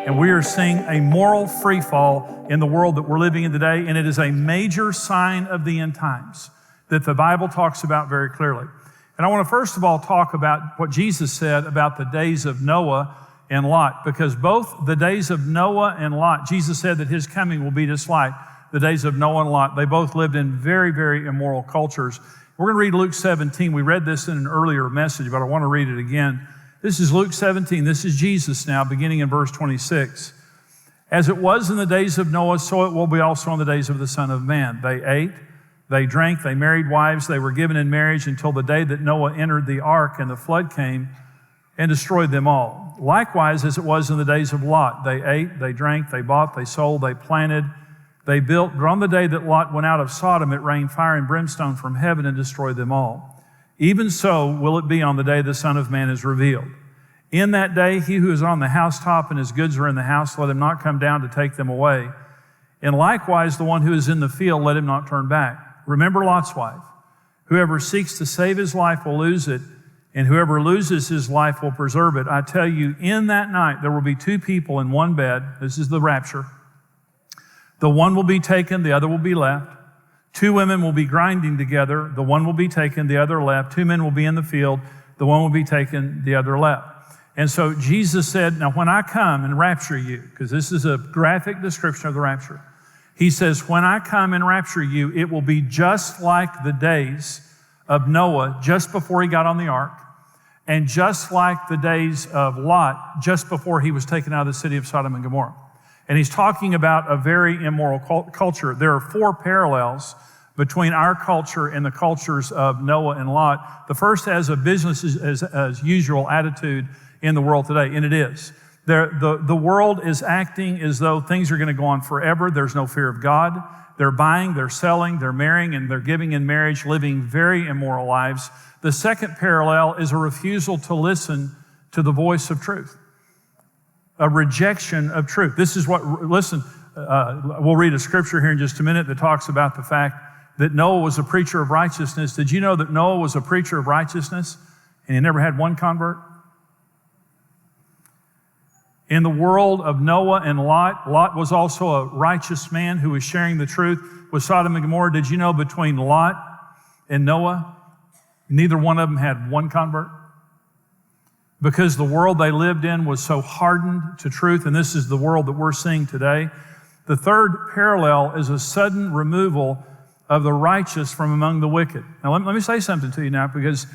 And we are seeing a moral free fall in the world that we're living in today, and it is a major sign of the end times that the Bible talks about very clearly. And I want to first of all talk about what Jesus said about the days of Noah and Lot, because both the days of Noah and Lot, Jesus said that his coming will be just like the days of Noah and Lot. They both lived in very, very immoral cultures. We're going to read Luke 17. We read this in an earlier message, but I want to read it again. This is Luke 17. This is Jesus now, beginning in verse 26. As it was in the days of Noah, so it will be also in the days of the Son of Man. They ate, they drank, they married wives, they were given in marriage until the day that Noah entered the ark and the flood came and destroyed them all. Likewise, as it was in the days of Lot, they ate, they drank, they bought, they sold, they planted, they built. But on the day that Lot went out of Sodom, it rained fire and brimstone from heaven and destroyed them all. Even so will it be on the day the Son of Man is revealed. In that day, he who is on the housetop and his goods are in the house, let him not come down to take them away. And likewise, the one who is in the field, let him not turn back. Remember Lot's wife. Whoever seeks to save his life will lose it, and whoever loses his life will preserve it. I tell you, in that night, there will be two people in one bed. This is the rapture. The one will be taken, the other will be left. Two women will be grinding together. The one will be taken, the other left. Two men will be in the field. The one will be taken, the other left. And so Jesus said, now when I come and rapture you, because this is a graphic description of the rapture, he says, when I come and rapture you, it will be just like the days of Noah just before he got on the ark, and just like the days of Lot just before he was taken out of the city of Sodom and Gomorrah. And he's talking about a very immoral culture. There are four parallels between our culture and the cultures of Noah and Lot. The first has a business as usual attitude in the world today, and it is. The world is acting as though things are going to go on forever. There's no fear of God. They're buying, they're selling, they're marrying, and they're giving in marriage, living very immoral lives. The second parallel is a refusal to listen to the voice of truth, a rejection of truth. This is what, listen, we'll read a scripture here in just a minute that talks about the fact that Noah was a preacher of righteousness. Did you know that Noah was a preacher of righteousness and he never had one convert? In the world of Noah and Lot, Lot was also a righteous man who was sharing the truth with Sodom and Gomorrah. Did you know between Lot and Noah, neither one of them had one convert? Because the world they lived in was so hardened to truth, and this is the world that we're seeing today. The third parallel is a sudden removal of the righteous from among the wicked. Now, let me say something to you now, because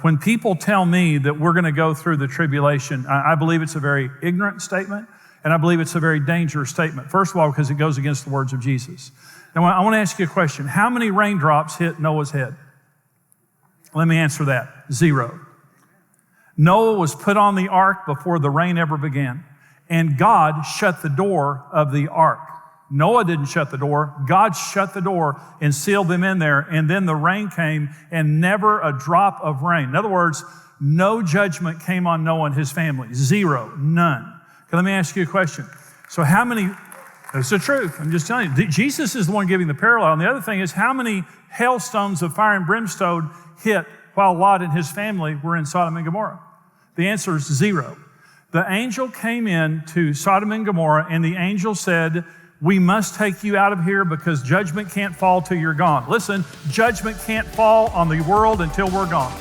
when people tell me that we're going to go through the tribulation, I believe it's a very ignorant statement, and I believe it's a very dangerous statement. First of all, because it goes against the words of Jesus. Now, I want to ask you a question. How many raindrops hit Noah's head? Let me answer that. 0. Noah was put on the ark before the rain ever began, and God shut the door of the ark. Noah didn't shut the door. God shut the door and sealed them in there, and then the rain came, and never a drop of rain. In other words, no judgment came on Noah and his family. 0, none. Okay, let me ask you a question. So how many, that's the truth, I'm just telling you, Jesus is the one giving the parallel, and the other thing is how many hailstones of fire and brimstone hit while Lot and his family were in Sodom and Gomorrah? The answer is 0. The angel came in to Sodom and Gomorrah, and the angel said, we must take you out of here because judgment can't fall till you're gone. Listen, judgment can't fall on the world until we're gone.